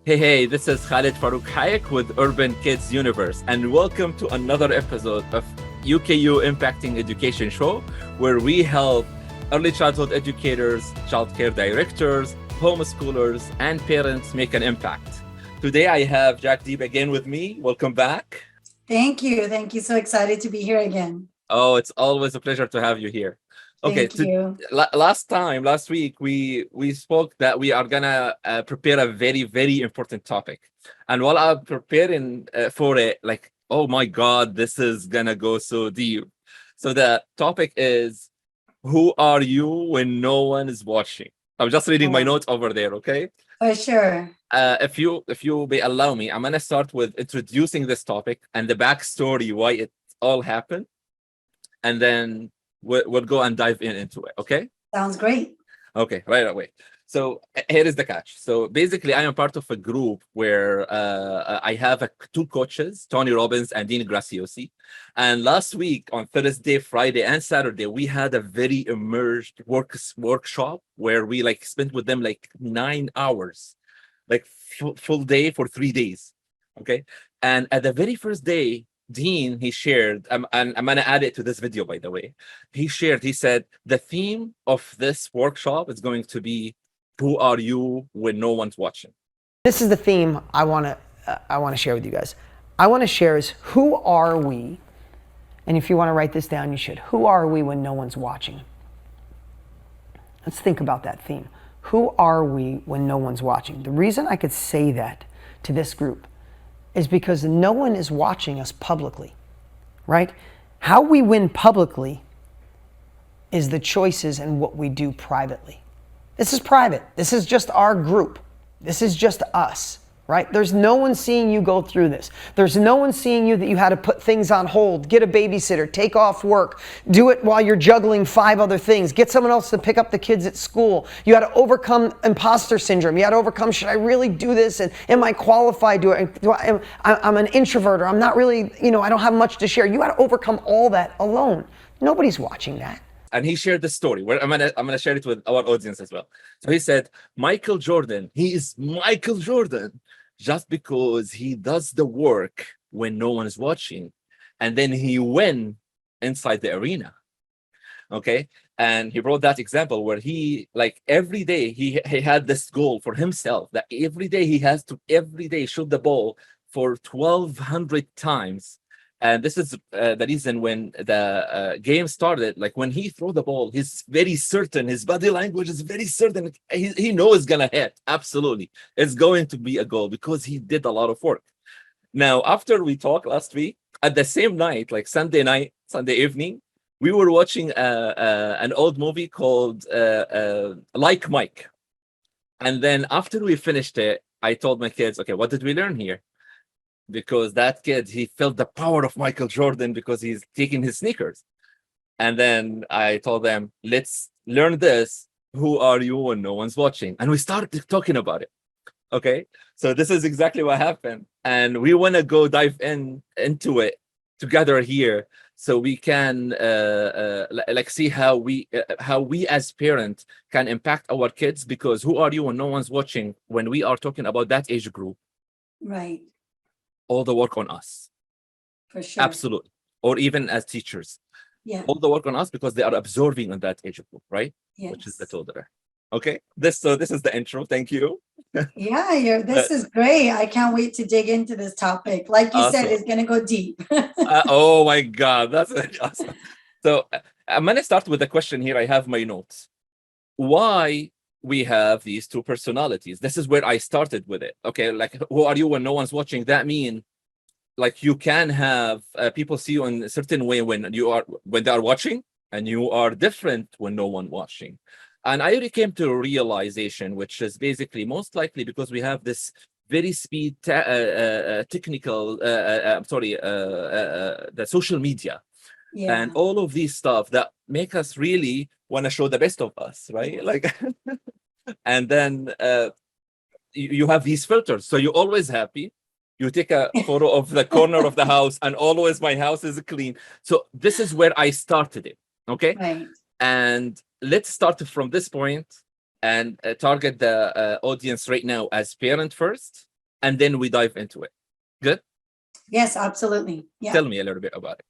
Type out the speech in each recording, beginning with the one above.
Hey, this is Khalid Farouk Hayek with Urban Kids Universe, and welcome to another episode of UKU Impacting Education Show, where we help early childhood educators, childcare directors, homeschoolers, and parents make an impact. Today, I have Jagdeep again with me. Welcome back. Thank you. Thank you. So excited to be here again. Oh, it's always a pleasure to have you here. Okay, Thank you. last week, we spoke that we are gonna prepare a very important topic, and while I'm preparing for it, like, oh my God, this is gonna go so deep. So the topic is, who are you when no one is watching? I'm just reading my Oh, notes over there. Okay, for sure. if you may allow me, I'm gonna start with introducing this topic and the backstory why it all happened, and then we'll go and dive into it. Okay. Sounds great. Okay, right away. So here is the catch. So basically, I am part of a group where I have two coaches, Tony Robbins and Dean Graciosi. And last week on Thursday, Friday, and Saturday, we had a very immersed workshop where we like spent with them like 9 hours, like full day for 3 days. Okay. And at the very first day, Dean, he shared, and I'm going to add it to this video, by the way. He said, the theme of this workshop is going to be, who are you when no one's watching? This is the theme I want to share with you guys. I want to share is, who are we? And if you want to write this down, you should. Who are we when no one's watching? Let's think about that theme. Who are we when no one's watching? The reason I could say that to this group is because no one is watching us publicly, right? How we win publicly is the choices and what we do privately. This is private. This is just our group. This is just us, right? There's no one seeing you go through this. There's no one seeing you that you had to put things on hold, get a babysitter, take off work, do it while you're juggling 5 other things, get someone else to pick up the kids at school. You had to overcome imposter syndrome. You had to overcome, should I really do this? And am I qualified to do it? I'm an introvert, or I'm not really, I don't have much to share. You had to overcome all that alone. Nobody's watching that. And he shared the story where I'm gonna share it with our audience as well. So he said, Michael Jordan, he is Michael Jordan just because he does the work when no one is watching, and then he win inside the arena. Okay. And he brought that example where he, like, every day he had this goal for himself that every day he has to every day shoot the ball for 1,200 times. And this is the reason when the game started, like when he threw the ball, he's very certain, his body language is very certain. He knows it's gonna hit. Absolutely. It's going to be a goal because he did a lot of work. Now, after we talked last week, at the same night, like Sunday night, Sunday evening, we were watching an old movie called Like Mike. And then after we finished it, I told my kids, okay, what did we learn here? Because that kid, he felt the power of Michael Jordan because he's taking his sneakers. And then I told them, let's learn this. Who are you when no one's watching? And we started talking about it. Okay. So this is exactly what happened. And we want to go dive into it together here so we can like see how we as parents can impact our kids, because who are you when no one's watching, when we are talking about that age group, Right. all the work on us. For sure. Absolutely. Or even as teachers, Yeah. all the work on us because they are absorbing on that age group, right? Which is the Yes. toddler. Okay. This is the intro. Thank you. Yeah, this Uh, is great. I can't wait to dig into this topic. Like you said, awesome. it's gonna go deep. Oh my God, that's really awesome. So I'm gonna start with a question here. I have my notes. Why we have these two personalities? This is where I started with it. Okay, like, who are you when no one's watching? That mean, like, you can have people see you in a certain way when they are watching, and you are different when no one watching. And I really came to a realization, which is basically most likely because we have this very technical I'm sorry, the social media and Yeah. all of these stuff that make us really want to show the best of us, right? Like, and then you have these filters, so you're always happy. You take a photo of the corner of the house, and always my house is clean. So this is where I started it. Okay. Right. And let's start from this point and target the audience right now as parent first, and then we dive into it. Good? Yes, absolutely. Yeah. Tell me a little bit about it.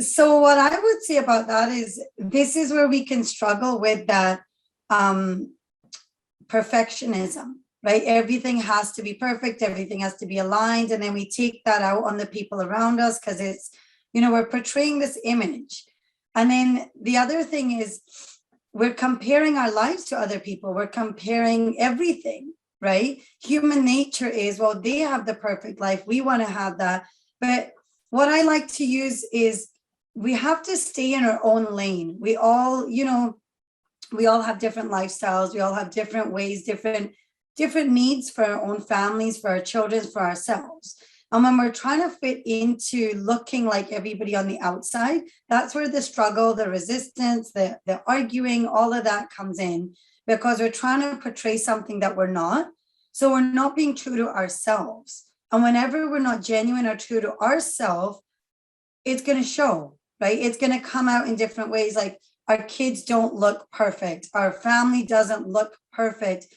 So what I would say about that is this is where we can struggle with that perfectionism, right? Everything has to be perfect, everything has to be aligned, and then we take that out on the people around us because it's, we're portraying this image. And then the other thing is we're comparing our lives to other people. We're comparing everything, right? Human nature is, well, they have the perfect life. We want to have that. But what I like to use is we have to stay in our own lane. We all have different lifestyles. We all have different ways, different needs for our own families, for our children, for ourselves. And when we're trying to fit into looking like everybody on the outside, that's where the struggle, the resistance, the arguing, all of that comes in, because we're trying to portray something that we're not. So we're not being true to ourselves. And whenever we're not genuine or true to ourselves, it's going to show, right? It's going to come out in different ways. Like our kids don't look perfect. Our family doesn't look perfect.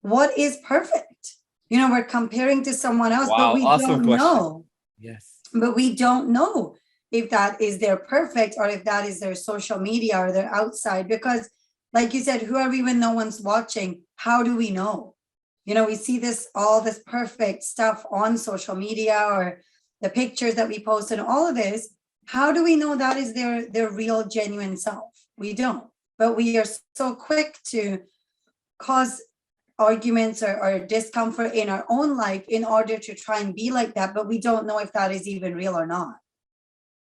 What is perfect? We're comparing to someone else, Wow, but we awesome don't question. know. Yes. But we don't know if that is their perfect or if that is their social media or their outside. Because like you said, who are we when no one's watching? How do we know? We see all this perfect stuff on social media or the pictures that we post and all of this. How do we know that is their real, genuine self? We don't. But we are so quick to cause arguments or discomfort in our own life in order to try and be like that. But we don't know if that is even real or not.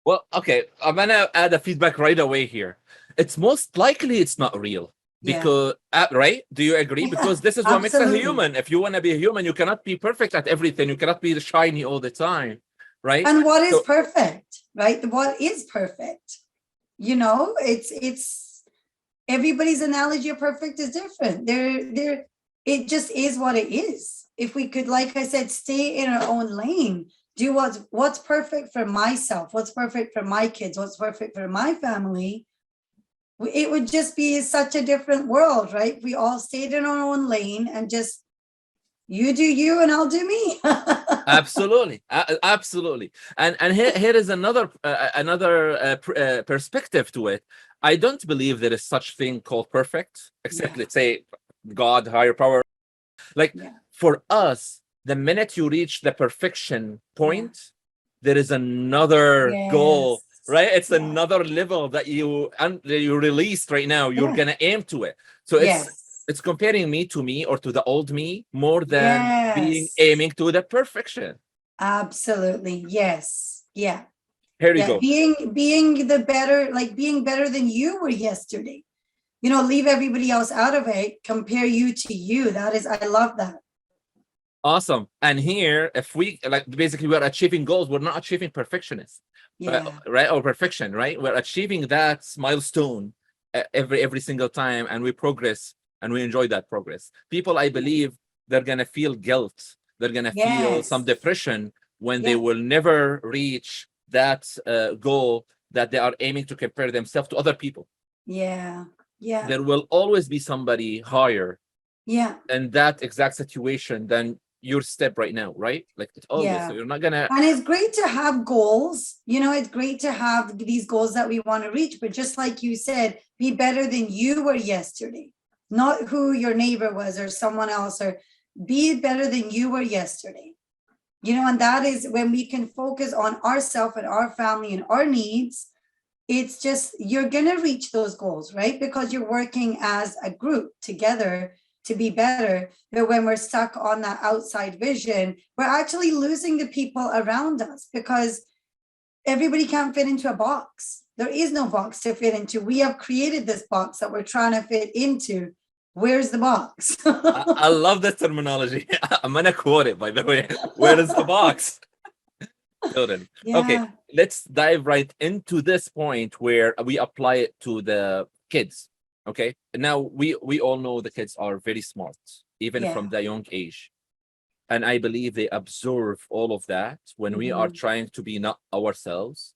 Well, okay, I'm gonna add a feedback right away here. It's most likely it's not real. Because right, do you agree? Because this is what makes a human. If you want to be a human, you cannot be perfect at everything. You cannot be shiny all the time, right? And what is perfect, right? What is perfect? It's everybody's analogy of perfect is different. It just is what it is. If we could, like I said, stay in our own lane, do what's perfect for myself, what's perfect for my kids, what's perfect for my family, it would just be such a different world, right? We all stayed in our own lane and just, you do you and I'll do me. Absolutely, absolutely. And here is another perspective to it. I don't believe there is such thing called perfect, except let's say God, higher power. Like for us, the minute you reach the perfection point, there is another goal. Right, it's another level that you released right now. You're gonna aim to it. So it's comparing me to me or to the old me more than being aiming to the perfection. Absolutely, yes, yeah. Here you go. Being the better, like being better than you were yesterday. Leave everybody else out of it. Compare you to you. I love that. Awesome. And here, if we basically we're achieving goals, we're not achieving perfectionism. Right, or perfection, right? We're achieving that milestone every single time, and we progress and we enjoy that progress. People, I believe, they're gonna feel guilt, they're gonna feel some depression when they will never reach that goal that they are aiming to compare themselves to other people. There will always be somebody higher in that exact situation than your step right now, right? Like it's always, so you're not gonna. And it's great to have goals. It's great to have these goals that we want to reach, but just like you said, be better than you were yesterday, not who your neighbor was or someone else, or be better than you were yesterday. And that is when we can focus on ourselves and our family and our needs. It's just, you're gonna reach those goals, right? Because you're working as a group together to be better. But when we're stuck on that outside vision, we're actually losing the people around us because everybody can't fit into a box. There is no box to fit into. We have created this box that we're trying to fit into. Where's the box? I love that terminology. I'm gonna quote it, by the way. Where is the box? Totally. Okay, let's dive right into this point where we apply it to the kids. Okay, now we all know the kids are very smart, even from the young age, and I believe they absorb all of that when we are trying to be not ourselves.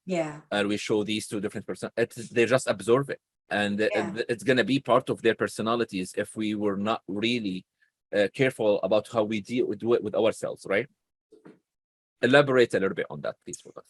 And we show these two different person, they just absorb it, and it's gonna be part of their personalities if we were not really careful about how we do it with ourselves, right? Elaborate a little bit on that, please, for us.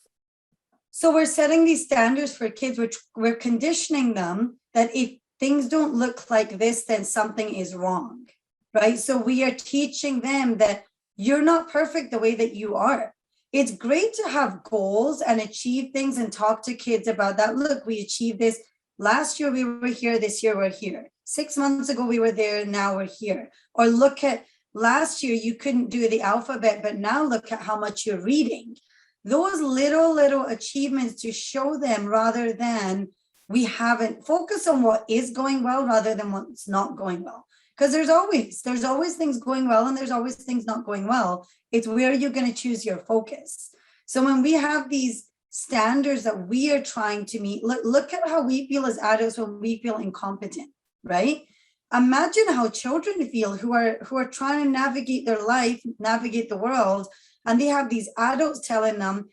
So we're setting these standards for kids, which we're conditioning them that if things don't look like this, then something is wrong, right? So we are teaching them that you're not perfect the way that you are. It's great to have goals and achieve things and talk to kids about that. Look, we achieved this. Last year we were here, this year we're here. 6 months ago we were there, now we're here. Or look at last year you couldn't do the alphabet, but now look at how much you're reading. Those little achievements to show them, rather than we haven't focused on what is going well rather than what's not going well. Because there's always things going well and there's always things not going well. It's where you're going to choose your focus. So when we have these standards that we are trying to meet, look at how we feel as adults when we feel incompetent, right? Imagine how children feel who are trying to navigate their life, navigate the world, and they have these adults telling them,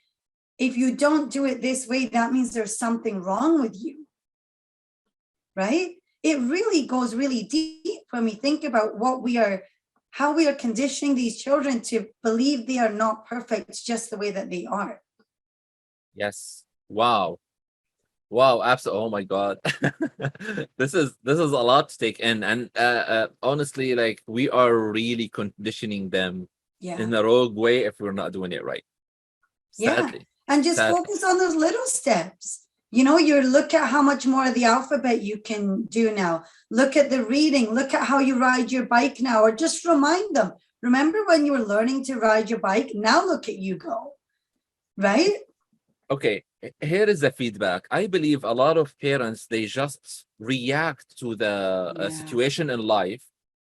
if you don't do it this way, that means there's something wrong with you, right? It really goes really deep when we think about how we are conditioning these children to believe they are not perfect just the way that they are. Yes. Wow. Absolutely. Oh my God. This is a lot to take in. And honestly, like, we are really conditioning them in a rogue way if we're not doing it right. Sadly. And just focus on those little steps. You look at how much more of the alphabet you can do now. Look at the reading. Look at how you ride your bike now. Or just remind them, remember when you were learning to ride your bike? Now look at you go. Right? Okay, here is the feedback. I believe a lot of parents, they just react to the situation in life.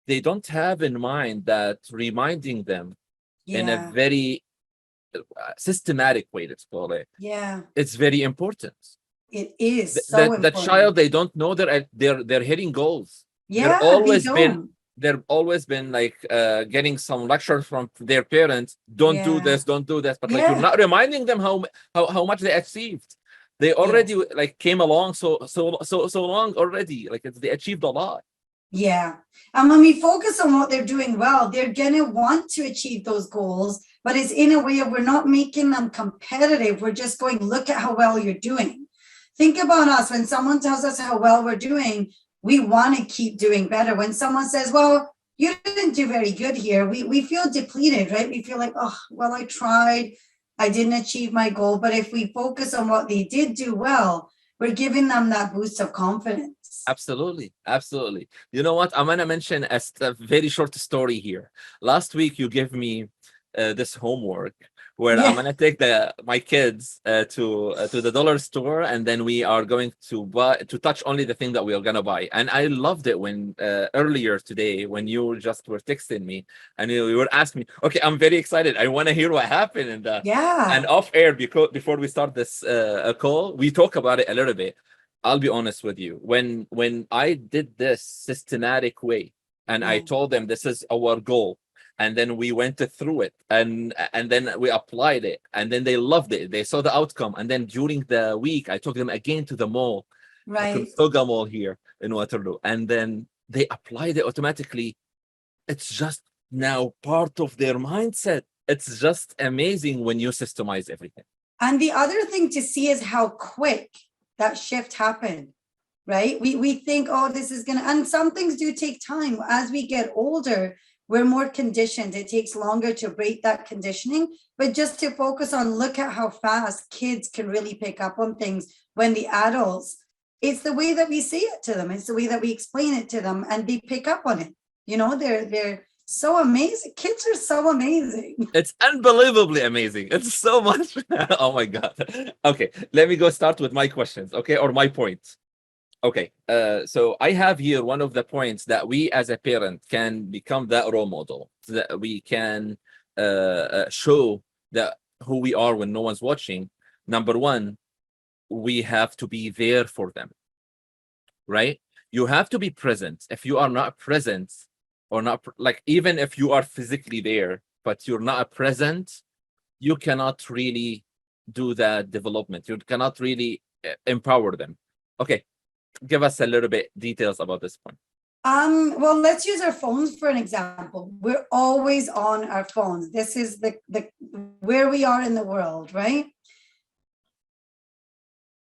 They don't have in mind that reminding them in a very systematic way, let's call it. It's very important. It is so important. The child, they don't know they're hitting goals. They've always been like getting some lectures from their parents. Don't do this, don't do this. But like, you're not reminding them how much they achieved. They already like came along so long already. Like, they achieved a lot. Yeah. And when we focus on what they're doing well, they're going to want to achieve those goals, but it's in a way of we're not making them competitive. We're just going, look at how well you're doing. Think about us. When someone tells us how well we're doing, we want to keep doing better. When someone says, well, you didn't do very good here, we feel depleted, right? We feel like, oh, well, I tried, I didn't achieve my goal. But if we focus on what they did do well, we're giving them that boost of confidence. Absolutely. You know what? I'm gonna mention a very short story here. Last week, you gave me this homework where I'm gonna take my kids to the dollar store, and then we are going to touch only the thing that we are gonna buy. And I loved it when earlier today, when you just were texting me and you were asking me, okay, I'm very excited, I want to hear what happened. And off air, before we start this call, we talk about it a little bit. I'll be honest with you. When I did this systematic way, and I told them this is our goal, and then we went through it, and then we applied it, and then they loved it. They saw the outcome, and then during the week, I took them again to the mall, Soga Mall here in Waterloo, and then they applied it automatically. It's just now part of their mindset. It's just amazing when you systemize everything. And the other thing to see is how quick that shift happened, right? We think, oh, this is gonna, and some things do take time. As we get older, we're more conditioned. It takes longer to break that conditioning, but just to focus on, look at how fast kids can really pick up on things when the adults, it's the way that we say it to them. It's the way that we explain it to them, and they pick up on it. They're so amazing. Kids are so amazing. It's unbelievably amazing. It's so much. Oh my God. Okay, let me go start with my questions, okay, or my points. Okay, so I have here one of the points that we as a parent can become that role model, so that we can show that who we are when no one's watching. Number one, we have to be there for them, right? You have to be present. If you are not present, or not, like, even if you are physically there, but you're not present, you cannot really do that development. You cannot really empower them. Okay, give us a little bit details about this point. Well, let's use our phones for an example. We're always on our phones. This is the where we are in the world, right?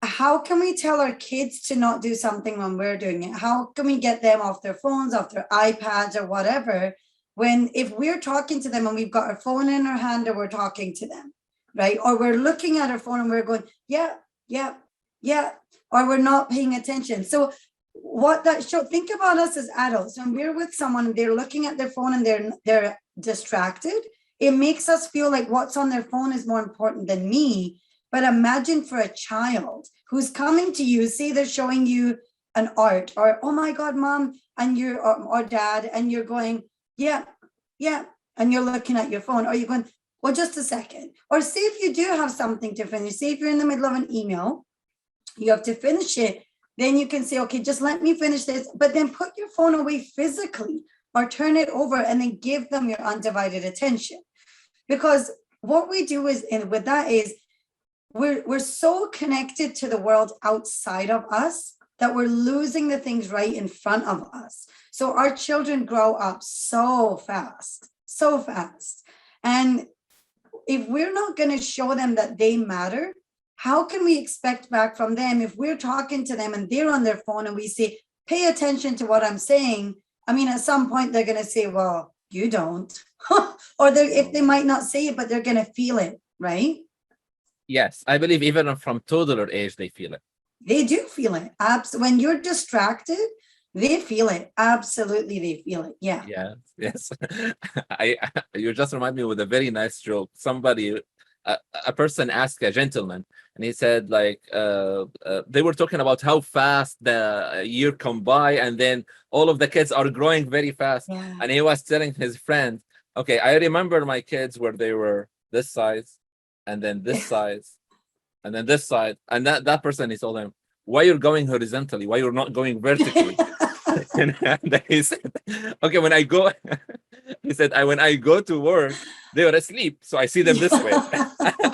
How can we tell our kids to not do something when we're doing it? How can we get them off their phones, off their iPads or whatever, when if we're talking to them and we've got our phone in our hand or we're talking to them, right? Or we're looking at our phone and we're going, yeah, yeah, yeah, or we're not paying attention. So what that show, think about us as adults. When we're with someone, they're looking at their phone and they're distracted. It makes us feel like what's on their phone is more important than me. But imagine for a child who's coming to you, say they're showing you an art or, oh my God, mom, and you're, or dad, and you're going, yeah, yeah. And you're looking at your phone, or you're going, well, just a second. Or say if you do have something to finish, say if you're in the middle of an email, you have to finish it. Then you can say, okay, just let me finish this, but then put your phone away physically or turn it over and then give them your undivided attention. Because what we do is, and with that is, we're so connected to the world outside of us that we're losing the things right in front of us. So our children grow up so fast. And if we're not going to show them that they matter, how can we expect back from them if we're talking to them and they're on their phone and we say, pay attention to what I'm saying? I mean, at some point they're going to say, well, you don't. Or if they might not say it, but they're going to feel it, right? Yes, I believe even from toddler age, they feel it. They do feel it. When you're distracted, they feel it. Absolutely, they feel it. Yeah. Yes. You just remind me with a very nice joke. Somebody, a person asked a gentleman, and he said, like, they were talking about how fast the year come by, and then all of the kids are growing very fast. Yeah. And he was telling his friend, okay, I remember my kids where they were this size, and then this size, and then this side. And that person, he told him, why you're going horizontally? Why you're not going vertically? And then he said, okay, when I go, he said, when I go to work, they are asleep. So I see them this way.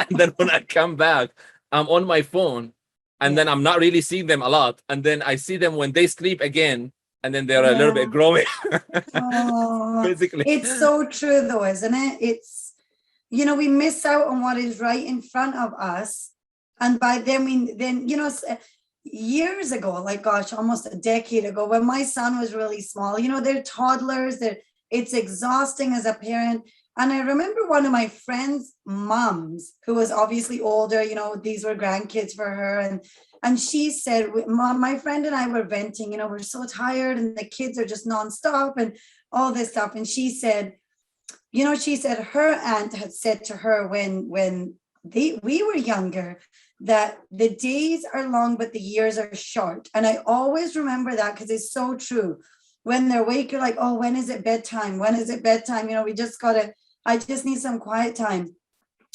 And then when I come back, I'm on my phone. And then I'm not really seeing them a lot. And then I see them when they sleep again. And then they're a little bit growing. Physically. It's so true though, isn't it? It's, you know, we miss out on what is right in front of us. And by then you know, years ago, like, gosh, almost a decade ago, when my son was really small, you know, they're toddlers, it's exhausting as a parent. And I remember one of my friends' moms, who was obviously older, you know, these were grandkids for her. And she said, Mom, my friend and I were venting, you know, we're so tired and the kids are just nonstop and all this stuff. And she said, you know, she said her aunt had said to her when we were younger, that the days are long, but the years are short. And I always remember that because it's so true. When they're awake, you're like, oh, when is it bedtime? When is it bedtime? You know, I just need some quiet time.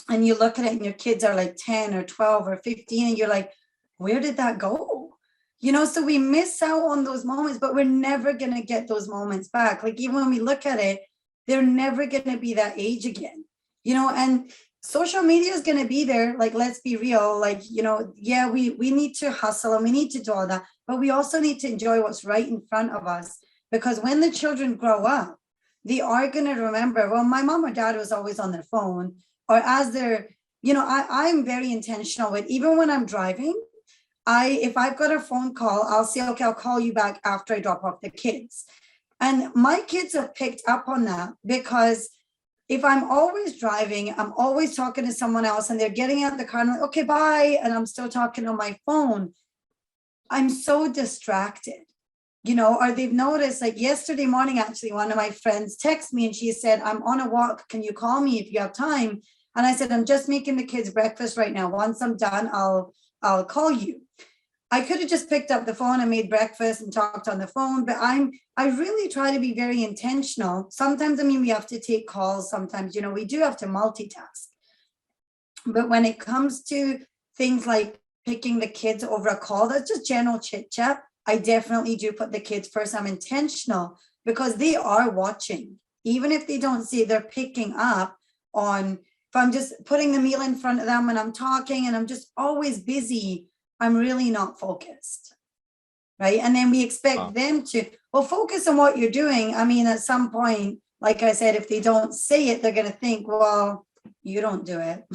And you look at it and your kids are like 10 or 12 or 15 and you're like, where did that go? You know, so we miss out on those moments, but we're never going to get those moments back. Like even when we look at it, they're never going to be that age again, you know, and social media is going to be there. Like, let's be real. Like, you know, yeah, we need to hustle and we need to do all that, but we also need to enjoy what's right in front of us, because when the children grow up, they are going to remember, well, my mom or dad was always on their phone, or as they're, you know, I'm very intentional with, even when I'm driving, if I've got a phone call, I'll say, okay, I'll call you back after I drop off the kids. And my kids have picked up on that, because if I'm always driving, I'm always talking to someone else and they're getting out of the car and I'm like, okay, bye. And I'm still talking on my phone. I'm so distracted, you know, or they've noticed, like yesterday morning, actually, one of my friends texted me and she said, I'm on a walk. Can you call me if you have time? And I said, I'm just making the kids breakfast right now. Once I'm done, I'll call you. I could have just picked up the phone and made breakfast and talked on the phone, but I really try to be very intentional. Sometimes, I mean, we have to take calls. Sometimes, you know, we do have to multitask. But when it comes to things like picking the kids over a call, that's just general chit chat. I definitely do put the kids first. I'm intentional because they are watching. Even if they don't see, they're picking up on, if I'm just putting the meal in front of them and I'm talking and I'm just always busy, I'm really not focused. right? And then we expect them to, well, focus on what you're doing. I mean, at some point, like I said, if they don't say it, they're going to think, well, you don't do it.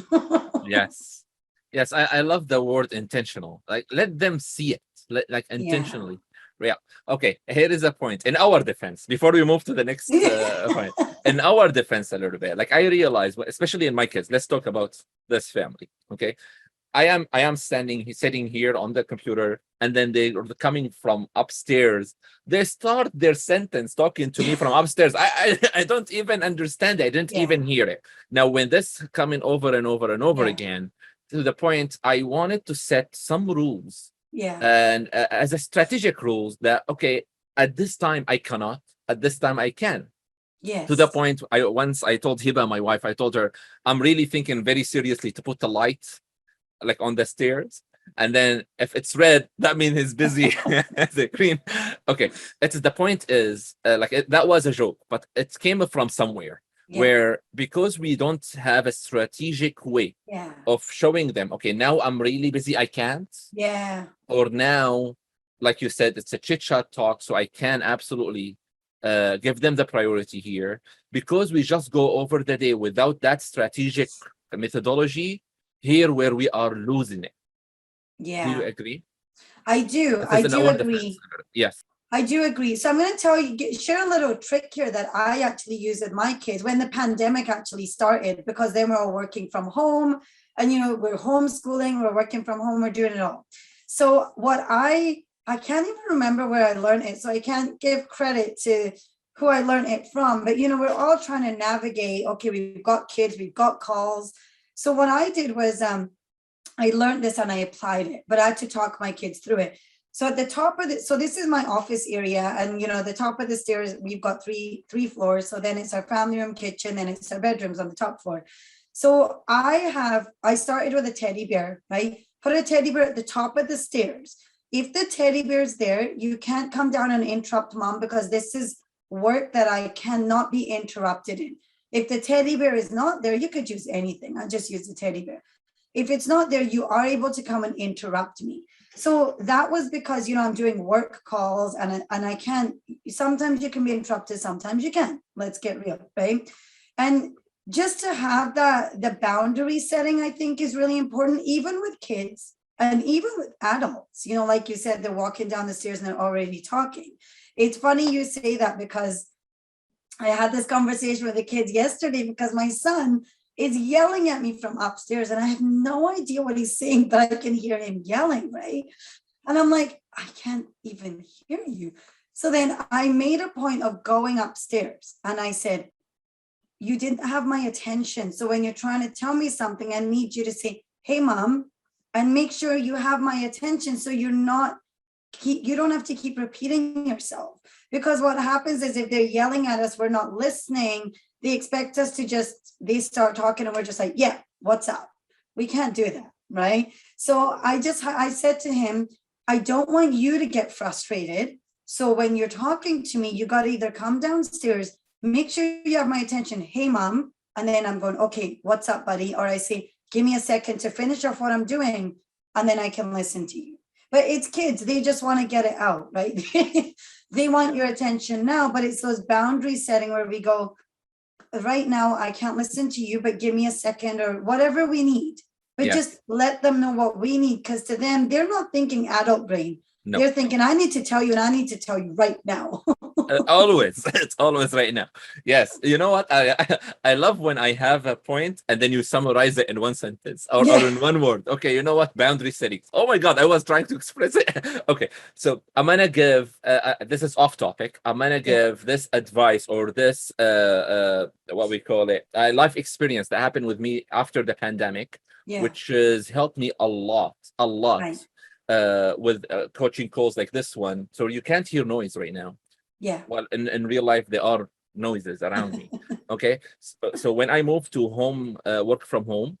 Yes. Yes, I love the word intentional. Like, let them see it, like intentionally. Yeah. Okay, here is a point. In our defense, before we move to the next point, in our defense a little bit, like I realize, especially in my kids, let's talk about this family. Okay. I am sitting here on the computer, and then they're coming from upstairs. They start their sentence talking to me from upstairs. I don't even understand it. I didn't even hear it. Now, when this coming over and over and over again, to the point I wanted to set some rules. And as a strategic rules that, okay, at this time I cannot, at this time I can. To the point I told Hiba, my wife, I told her, I'm really thinking very seriously to put the light like on the stairs, and then if it's red, that means he's busy. The green. Okay, it's the point is that was a joke, but it came from somewhere where, because we don't have a strategic way of showing them, okay, now I'm really busy, I can't. Or now, like you said, it's a chit chat talk, so I can absolutely give them the priority here, because we just go over the day without that strategic methodology. Here where we are losing it. Do you agree? I do. I do agree. Yes. I do agree. So I'm going to share a little trick here that I actually use with my kids when the pandemic actually started, because then we're all working from home, and we're homeschooling, we're working from home, we're doing it all. So what I can't even remember where I learned it, so I can't give credit to who I learned it from, but we're all trying to navigate. Okay, we've got kids, we've got calls. So what I did was I learned this and I applied it, but I had to talk my kids through it. So at the top of so this is my office area, and the top of the stairs, we've got three floors. So then it's our family room, kitchen, and it's our bedrooms on the top floor. So I started with a teddy bear, right? Put a teddy bear at the top of the stairs. If the teddy bear is there, you can't come down and interrupt mom, because this is work that I cannot be interrupted in. If the teddy bear is not there, you could use anything. I just use the teddy bear. If it's not there, you are able to come and interrupt me. So that was because, I'm doing work calls, and I can't, sometimes you can be interrupted, sometimes you can't. Let's get real, right? And just to have the boundary setting, I think, is really important, even with kids and even with adults. Like you said, they're walking down the stairs and they're already talking. It's funny you say that, because I had this conversation with the kids yesterday, because my son is yelling at me from upstairs and I have no idea what he's saying, but I can hear him yelling, right? And I'm like, I can't even hear you. So then I made a point of going upstairs and I said, you didn't have my attention. So when you're trying to tell me something, I need you to say, hey, mom, and make sure you have my attention, so you don't have to keep repeating yourself. Because what happens is, if they're yelling at us, we're not listening. They expect us to they start talking and we're just like, yeah, what's up? We can't do that, right? So I said to him, I don't want you to get frustrated. So when you're talking to me, you got to either come downstairs, make sure you have my attention. Hey, mom. And then I'm going, okay, what's up, buddy? Or I say, give me a second to finish off what I'm doing, and then I can listen to you. But it's kids, they just want to get it out, right? They want your attention now, but it's those boundary setting where we go, right now, I can't listen to you, but give me a second, or whatever we need. But just let them know what we need, because to them, they're not thinking adult brain. No. They're thinking, I need to tell you, and I need to tell you right now. Always. It's always right now. Yes. You know what? I love when I have a point and then you summarize it in one sentence or in one word. Okay, you know what? Boundary settings. Oh my God, I was trying to express it. Okay, so I'm going to give, this is off topic. I'm going to give this advice, or this, what we call it, life experience that happened with me after the pandemic, which has helped me a lot. Right. With coaching calls like this one. So you can't hear noise right now. Well, in real life, there are noises around me. Okay. So when I moved to home, work from home,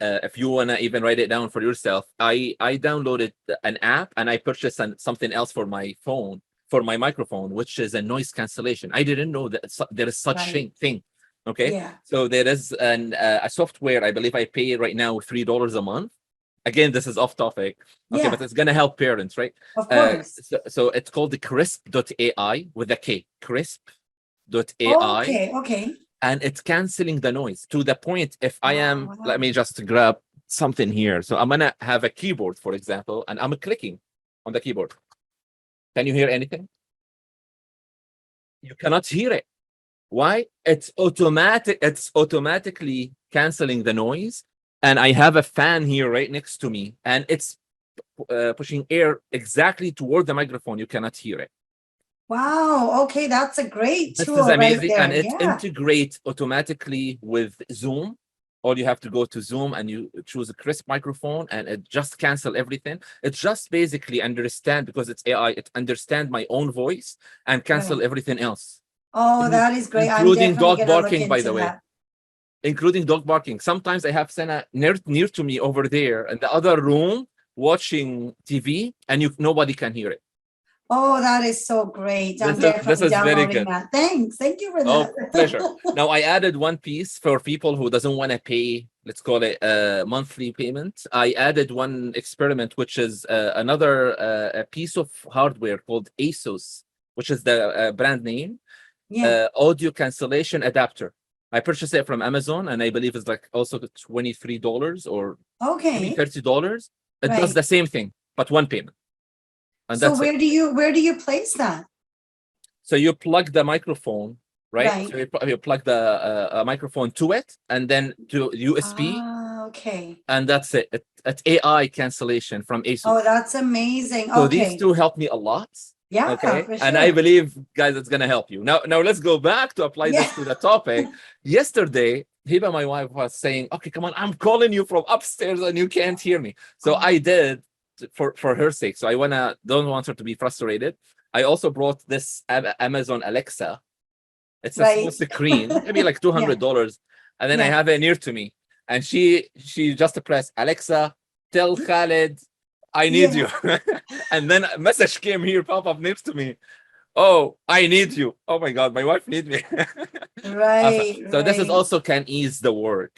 if you want to even write it down for yourself, I downloaded an app and I purchased something else for my phone, for my microphone, which is a noise cancellation. I didn't know that there is such thing. Okay. So there is a software, I believe I pay right now $3 a month. again, this is off topic. Okay, Yeah. but it's gonna help parents, right? Of course. So it's called the crisp.ai with a K, crisp.ai. Okay. And it's canceling the noise to the point if I am, Wow. let me just grab something here. So I'm gonna have a keyboard, for example, and I'm clicking on the keyboard. Can you hear anything? You cannot hear it. Why? It's automatic. It's automatically canceling the noise. And I have a fan here right next to me, and it's pushing air exactly toward the microphone. You cannot hear it. Wow. Okay, that's a great This tool is right amazing, there. and it Yeah. integrates automatically with Zoom. All you have to go to Zoom and you choose a crisp microphone, and it just cancel everything. It just basically understand, because it's AI. It understand my own voice and cancel Right. everything else. Oh, that is great. I'm Including definitely dog gonna look barking, by the into way. that. Including dog barking. Sometimes I have Senna near to me over there in the other room watching TV, and nobody can hear it. Oh, that is so great. I'm This definitely is very downloading good. that. Thanks. Thank you for Oh, that. pleasure. Now I added one piece for people who doesn't want to pay, let's call it a monthly payment. I added one experiment, which is another a piece of hardware called ASUS, which is the brand name, Yeah. audio cancellation adapter. I purchased it from Amazon, and I believe it's like also $23 or maybe Okay. $30. It does Right. the same thing, but one payment. And So that's it. where do you place that? So you plug the microphone, right? Right. So you plug the microphone to it, and then to USB, Ah, okay. and that's it. It's AI cancellation from ASUS. Oh, that's amazing. So these Okay. two help me a lot. Yeah, Okay. for And I sure. believe, guys, it's gonna help you. Now let's go back to apply Yeah. this to the topic. Yesterday, Hiba, my wife, was saying, okay, come on, I'm calling you from upstairs and you can't hear me. So Oh. I did for her sake. So I don't want her to be frustrated. I also brought this Amazon Alexa. It's a small Right. screen, maybe like $200. And then I Yeah. have it near to me. And she just pressed, Alexa, tell Khaled I need you. And then a message came here, pop up next to me. Oh, I need you. Oh my God, my wife needs me. Right. So this is Right. also can ease the work.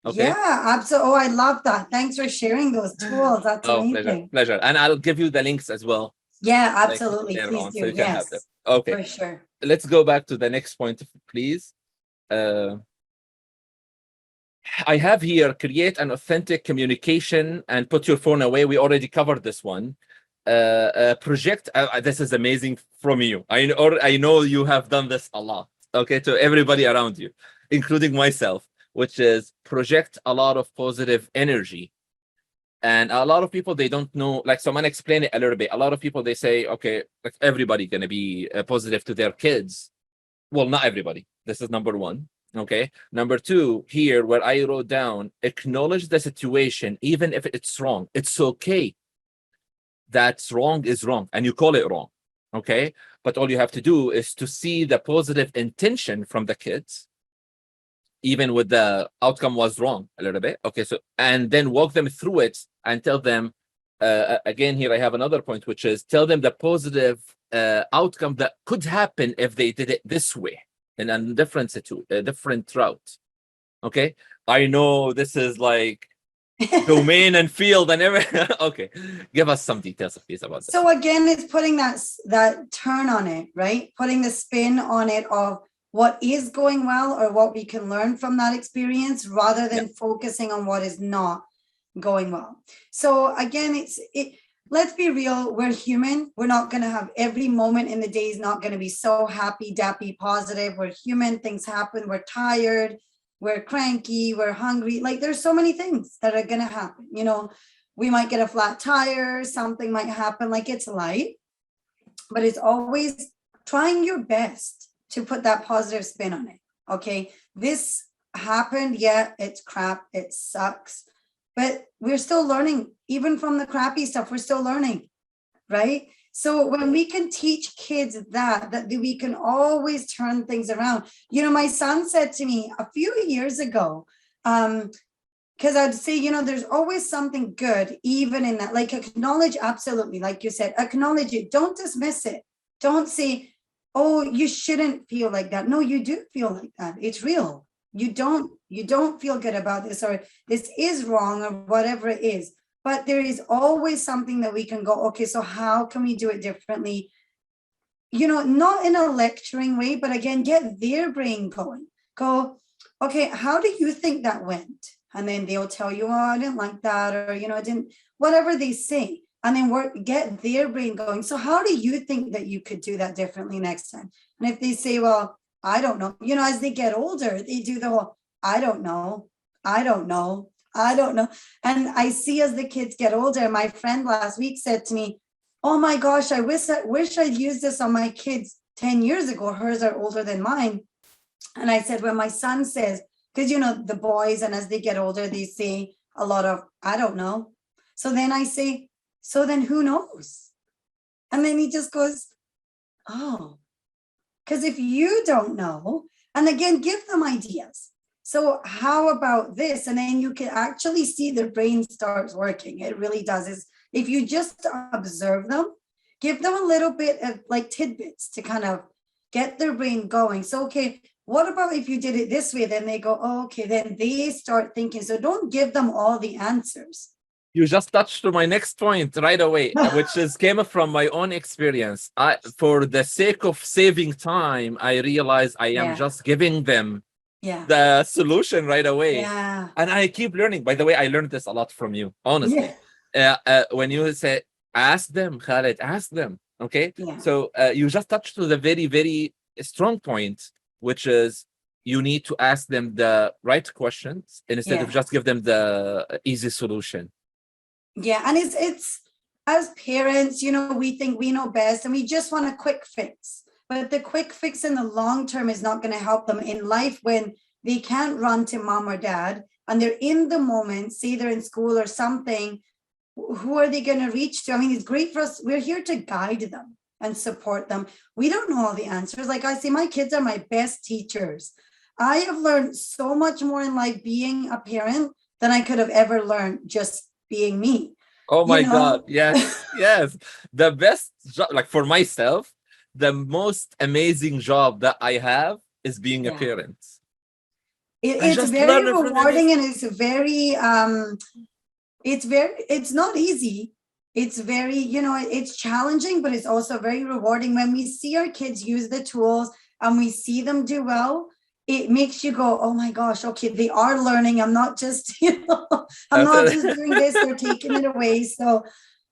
Okay. Yeah, absolutely. Oh, I love that. Thanks for sharing those tools. That's Oh, pleasure, amazing. pleasure. And I'll give you the links as well. Yeah, like, absolutely. later Please on, do. so you can have them. Yes, Okay, for sure. let's go back to the next point, please. I have here create an authentic communication and put your phone away. We already covered this one. Project. This is amazing from you. I know you have done this a lot. Okay, to everybody around you, including myself, which is project a lot of positive energy. And a lot of people, they don't know, like, so I'm gonna explain it a little bit. A lot of people, they say, okay, like everybody gonna be positive to their kids. Well, not everybody. This is number one. Okay. Number two, here where I wrote down, acknowledge the situation, even if it's wrong. It's okay. That's wrong is wrong, and you call it wrong. Okay. But all you have to do is to see the positive intention from the kids, even with the outcome was wrong a little bit. Okay. So, and then walk them through it and tell them, again, here I have another point, which is tell them the positive outcome that could happen if they did it this way in a different different route. Okay. I know this is like domain and field and everything. Okay. Give us some details, please, about this. So again, it's putting that turn on it, right? Putting the spin on it of what is going well or what we can learn from that experience rather than focusing on what is not going well. So again, let's be real, we're human. We're not going to have every moment in the day is not going to be so happy, dappy, positive. We're human, things happen, we're tired, we're cranky, we're hungry. Like there's so many things that are going to happen. You know, we might get a flat tire, something might happen, like it's life, but it's always trying your best to put that positive spin on it. Okay, this happened, yeah, it's crap, it sucks, but we're still learning. Even from the crappy stuff, we're still learning, right? So when we can teach kids that we can always turn things around. You know, my son said to me a few years ago, because I'd say, you know, there's always something good, even in that, like acknowledge, absolutely, like you said, acknowledge it, don't dismiss it. Don't say, oh, you shouldn't feel like that. No, you do feel like that. It's real. You don't feel good about this, or this is wrong, or whatever it is. but there is always something that we can go, okay, so how can we do it differently? Not in a lecturing way, but again, get their brain going. Go, okay, how do you think that went? And then they'll tell you, oh, I didn't like that, or, I didn't, whatever they say. And then get their brain going. So how do you think that you could do that differently next time? And if they say, well, I don't know, as they get older, they do the whole, I don't know. And I see as the kids get older, my friend last week said to me, oh my gosh, I wish I'd used this on my kids 10 years ago. Hers are older than mine. And I said, when my son says, because, the boys, and as they get older, they say a lot of, I don't know. So then I say, so then who knows? And then he just goes, oh, because if you don't know, and again, give them ideas. So how about this? And then you can actually see their brain starts working. It really does. Is if you just observe them, give them a little bit of like tidbits to kind of get their brain going. So, okay, what about if you did it this way? Then they go, oh, okay, then they start thinking. So don't give them all the answers. You just touched to my next point right away, which came from my own experience. For the sake of saving time, I realized I am just giving them the solution right away. And I keep learning. By the way, I learned this a lot from you, honestly. When you say, ask them, Khaled, ask them. Okay. So you just touched to the very, very strong point, which is you need to ask them the right questions instead of just give them the easy solution. Yeah. And it's as parents, we think we know best and we just want a quick fix. But the quick fix in the long term is not going to help them in life when they can't run to mom or dad and they're in the moment, say they're in school or something. Who are they going to reach to? I mean, it's great for us. We're here to guide them and support them. We don't know all the answers. Like I say, my kids are my best teachers. I have learned so much more in life being a parent than I could have ever learned just being me. Oh my God. Yes. Yes. The best job, like for myself, the most amazing job that I have is being a parent. It's very rewarding and it's not easy. It's very, it's challenging, but it's also very rewarding when we see our kids use the tools and we see them do well. It makes you go, oh my gosh, okay, they are learning. I'm not just, I'm not just doing this, they're taking it away. So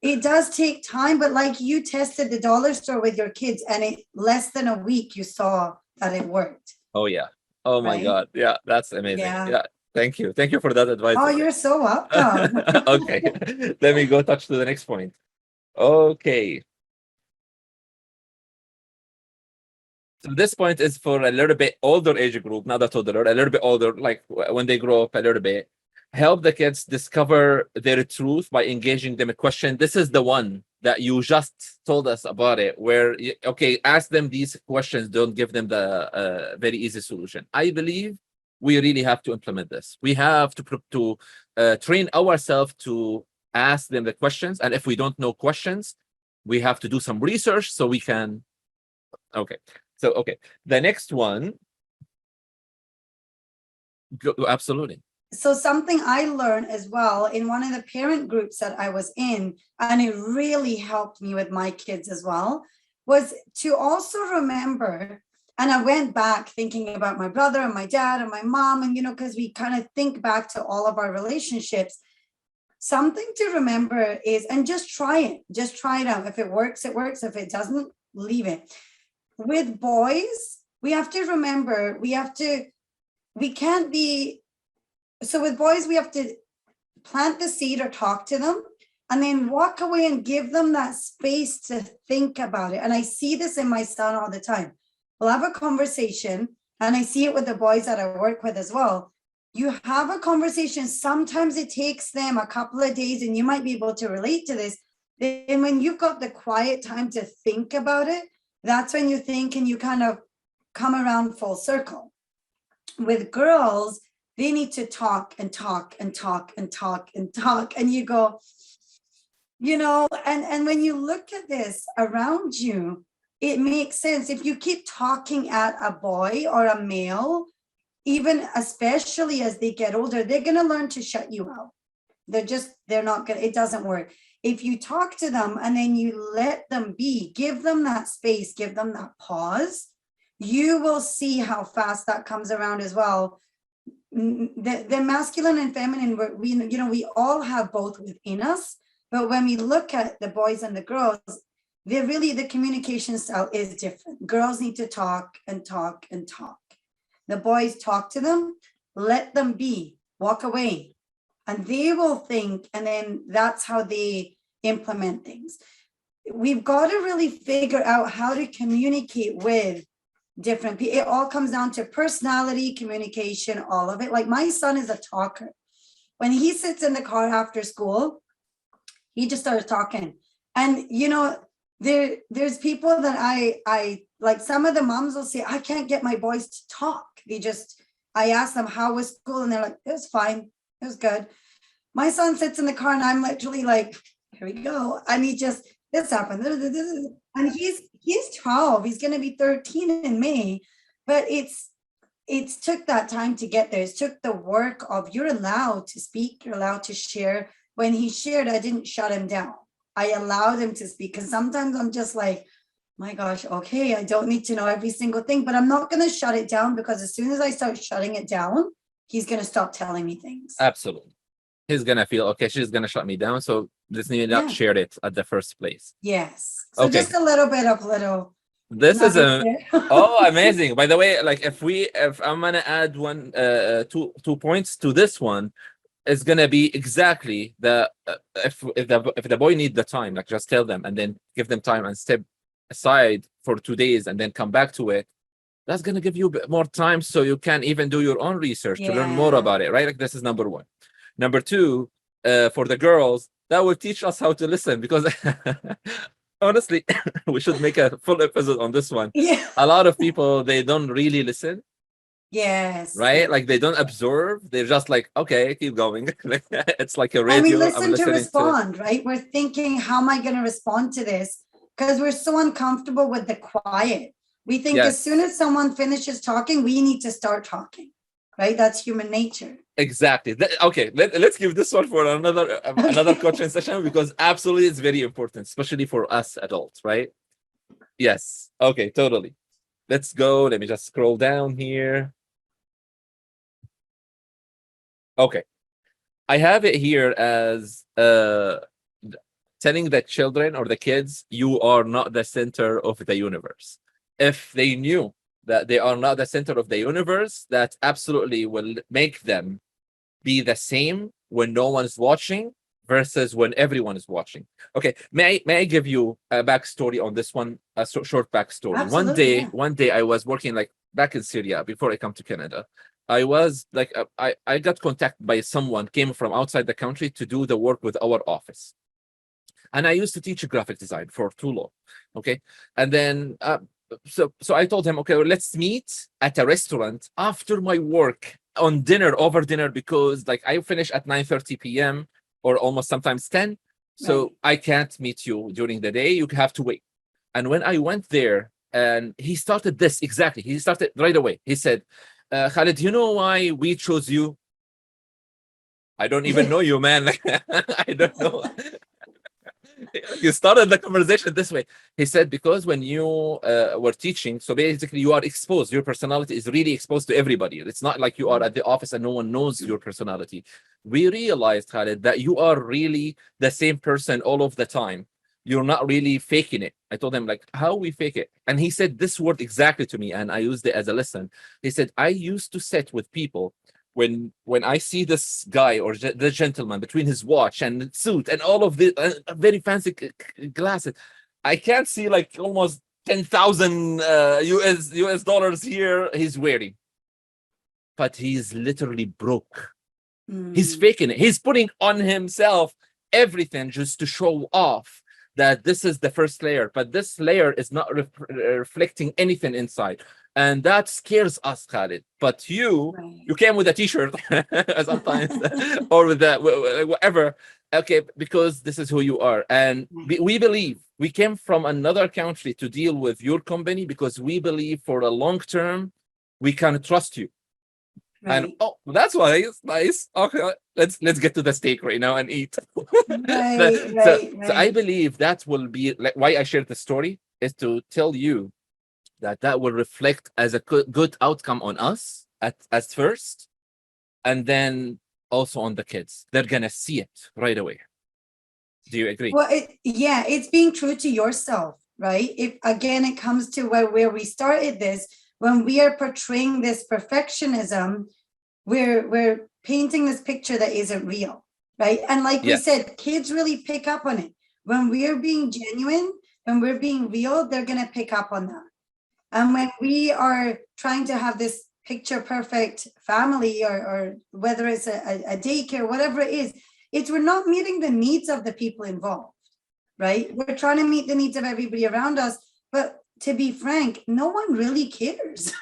it does take time, but like you tested the dollar store with your kids and in less than a week, you saw that it worked. Oh yeah. Oh my God. Yeah, that's amazing. Yeah. Thank you. Thank you for that advice. Oh, you're so welcome. Okay. Let me go touch to the next point. Okay. So this point is for a little bit older age group, not a toddler, a little bit older, like when they grow up a little bit. Help the kids discover their truth by engaging them in question. This is the one that you just told us about it, where, okay, ask them these questions. Don't give them the very easy solution. I believe we really have to implement this. We have to train ourselves to ask them the questions. And if we don't know questions, we have to do some research so we can. Okay. So, okay. The next one. Absolutely. So something I learned as well in one of the parent groups that I was in, and it really helped me with my kids as well, was to also remember, and I went back thinking about my brother and my dad and my mom, and, because we kind of think back to all of our relationships. Something to remember is, and just try it out. If it works, it works. If it doesn't, leave it. With boys, we have to remember, so with boys, we have to plant the seed or talk to them and then walk away and give them that space to think about it. And I see this in my son all the time. We'll have a conversation, and I see it with the boys that I work with as well. You have a conversation. Sometimes it takes them a couple of days, and you might be able to relate to this. Then when you've got the quiet time to think about it, that's when you think and you kind of come around full circle. With girls, they need to talk and talk and talk and talk and talk. And you go, and when you look at this around you, it makes sense. If you keep talking at a boy or a male, even especially as they get older, they're going to learn to shut you out. They're not gonna, it doesn't work. If you talk to them and then you let them be, give them that space, give them that pause, you will see how fast that comes around as well. The masculine and feminine, we all have both within us, but when we look at the boys and the girls, the communication style is different. Girls need to talk and talk and talk. The boys, talk to them, let them be, walk away, and they will think, and then that's how they implement things. We've got to really figure out how to communicate with different people. It all comes down to personality, communication, all of it. Like my son is a talker. When he sits in the car after school, he just starts talking. And there's people that I like, some of the moms will say, I can't get my boys to talk. I ask them, how was school? And they're like, it was fine. It was good. My son sits in the car and I'm literally like, here we go. And this happened. And he's 12. He's going to be 13 in May. But it's took that time to get there. It took the work of, you're allowed to speak. You're allowed to share. When he shared, I didn't shut him down. I allowed him to speak, because sometimes I'm just like, my gosh, okay, I don't need to know every single thing, but I'm not going to shut it down, because as soon as I start shutting it down, he's going to stop telling me things. Absolutely. He's going to feel, okay, she's going to shut me down. So let's not share it at the first place. Yes. So okay. Just a little bit of little. This is amazing. By the way, like if I'm going to add two points to this one, it's going to be exactly if the boy need the time, like just tell them and then give them time and step aside for 2 days and then come back to it. That's going to give you a bit more time, so you can even do your own research to learn more about it, right? Like this is number one. Number two, for the girls, that will teach us how to listen, because honestly, we should make a full episode on this one. Yeah. A lot of people, they don't really listen. Yes. Right? Like they don't observe. They're just like, okay, keep going. It's like a radio. And we listen to respond, right? We're thinking, how am I going to respond to this? Because we're so uncomfortable with the quiet. We think as soon as someone finishes talking, we need to start talking, right? That's human nature. Exactly. Okay, let's give this one for another coaching session, because absolutely it's very important, especially for us adults, right? Yes. Okay, totally. Let's go. Let me just scroll down here. Okay. I have it here as telling the children or the kids, you are not the center of the universe. If they knew that they are not the center of the universe, that absolutely will make them be the same when no one is watching versus when everyone is watching. Okay, may I give you a backstory on this one, a short backstory? Absolutely, One day I was working like back in Syria before I come to Canada. I was like, I got contacted by someone came from outside the country to do the work with our office. And I used to teach graphic design for too long. Okay. And then, so I told him, okay, well, let's meet at a restaurant after my work on over dinner, because like I finish at 9:30 p.m. or almost sometimes 10. So right. I can't meet you during the day. You have to wait. And when I went there, and he started this exactly, he started right away. He said, Khalid, you know why we chose you? I don't even know you, man. I don't know. You started the conversation this way. He said, because when you were teaching, so basically you are exposed. Your personality is really exposed to everybody. It's not like you are at the office and no one knows your personality. We realized, Khalid, that you are really the same person all of the time. You're not really faking it. I told him, like, how we fake it? And he said this word exactly to me, and I used it as a lesson. He said, I used to sit with people when I see this guy or the gentleman between his watch and suit and all of the very fancy glasses, I can't see like almost 10,000 US dollars here he's wearing, but he's literally broke. He's faking it. He's putting on himself everything just to show off that this is the first layer, but this layer is not reflecting anything inside. And that scares us, Khalid. But you came with a t-shirt sometimes, or with that, whatever. Okay, because this is who you are. And we believe we came from another country to deal with your company, because we believe for a long term, we can trust you. And Right. oh, that's why it's nice. Okay, let's get to the steak right now and eat. Right, So right, so I right. believe that will be like why I shared the story is to tell you that that will reflect as a good outcome on us at first, and then also on the kids. They're gonna see it right away. Do you agree? Well, yeah, it's being true to yourself, right? If again, it comes to where we started this, when we are portraying this perfectionism, we're painting this picture that isn't real, right? And like we Yes, said, kids really pick up on it. When we're being genuine, when we're being real, they're gonna pick up on that. And when we are trying to have this picture perfect family, or whether it's a daycare, whatever it is, it's we're not meeting the needs of the people involved, right? We're trying to meet the needs of everybody around us, but to be frank, no one really cares.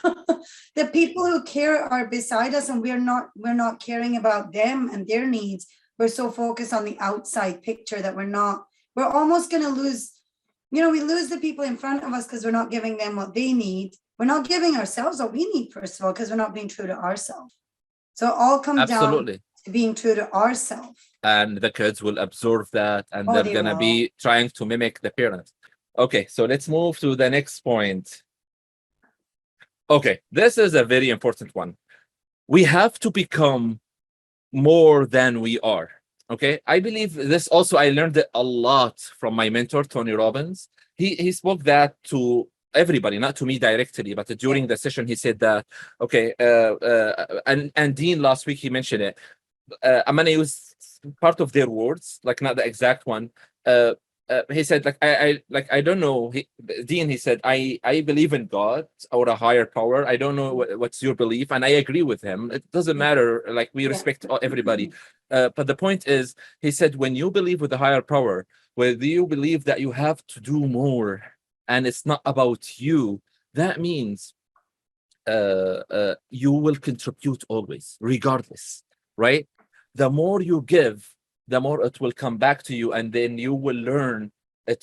The people who care are beside us, and we're not caring about them and their needs. We're so focused on the outside picture that we're almost going to lose, we lose the people in front of us because we're not giving them what they need. We're not giving ourselves what we need, first of all, because we're not being true to ourselves. So it all comes down absolutely. to being true to ourselves. And the kids will absorb that, and Oh, they're they gonna will. be trying to mimic the parents. Okay, so let's move to the next point. Okay, this is a very important one. We have to become more than we are. Okay, I believe this also. I learned it a lot from my mentor Tony Robbins. He spoke that to everybody, not to me directly, but during the session he said that. Okay, and Dean last week he mentioned it. I'm gonna use part of their words, like not the exact one. He said, I don't know. Dean, he said, I believe in God or a higher power. I don't know what's your belief, and I agree with him. It doesn't matter. Like we Yeah. respect everybody. But the point is, he said, when you believe with a higher power, whether you believe that you have to do more, and it's not about you, that means you will contribute always, regardless, right? The more you give, the more it will come back to you, and then you will learn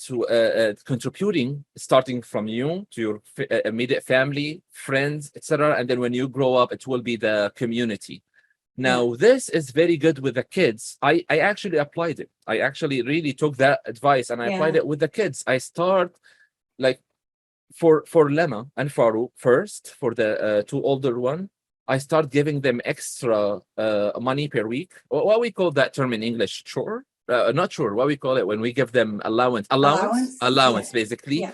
to contributing, starting from you to your immediate family, friends, etc. And then when you grow up, it will be the community. Now, this is very good with the kids. I actually applied it. I actually really took that advice and I applied Yeah. it with the kids. I start like for Lema and Farouk first, for the two older one, I start giving them extra money per week. What we call that term in English? Chore? Not sure what we call it when we give them allowance, Yeah. basically. Yeah.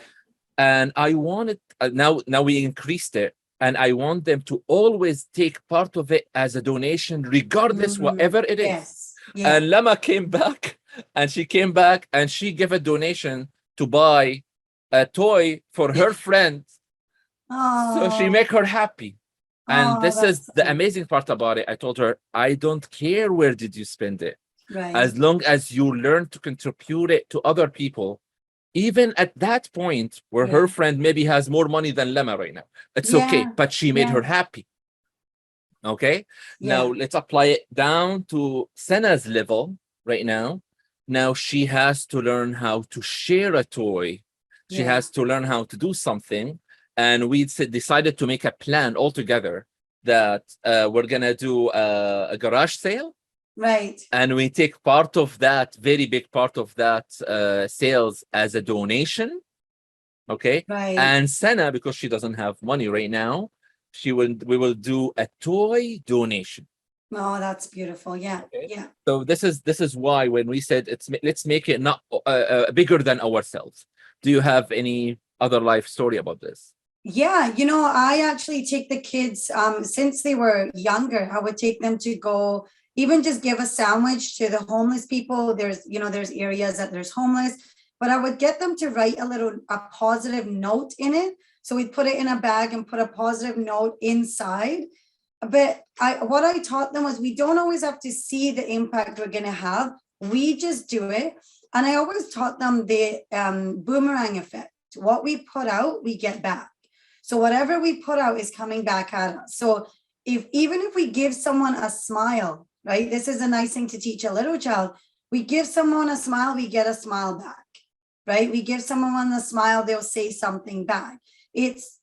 And I wanted now we increased it, and I want them to always take part of it as a donation, regardless whatever it is. Yes. Yeah. And Lama came back, and she came back and she gave a donation to buy a toy for her friend, so she Oh, make her happy. And this is that's the amazing part about it. I told her, I don't care where did you spend it, right. as long as you learn to contribute it to other people, even at that point where her friend maybe has more money than Lema right now. It's okay, but she made her happy. Okay, now let's apply it down to Senna's level right now. Now she has to learn how to share a toy. She has to learn how to do something. And we decided to make a plan all together that we're gonna do a garage sale. Right. And we take part of that, very big part of that sales as a donation. Okay. Right. And Senna, because she doesn't have money right now, we will do a toy donation. Oh, that's beautiful. Yeah. Okay. Yeah. So this is why when we said let's make it not bigger than ourselves. Do you have any other life story about this? Yeah, I actually take the kids, since they were younger, I would take them to go even just give a sandwich to the homeless people. There's areas that there's homeless, but I would get them to write a positive note in it. So we'd put it in a bag and put a positive note inside. But what I taught them was we don't always have to see the impact we're going to have. We just do it. And I always taught them the boomerang effect. What we put out, we get back. So whatever we put out is coming back at us. So even if we give someone a smile, right? This is a nice thing to teach a little child. We give someone a smile, we get a smile back, right? We give someone a smile, they'll say something back. It's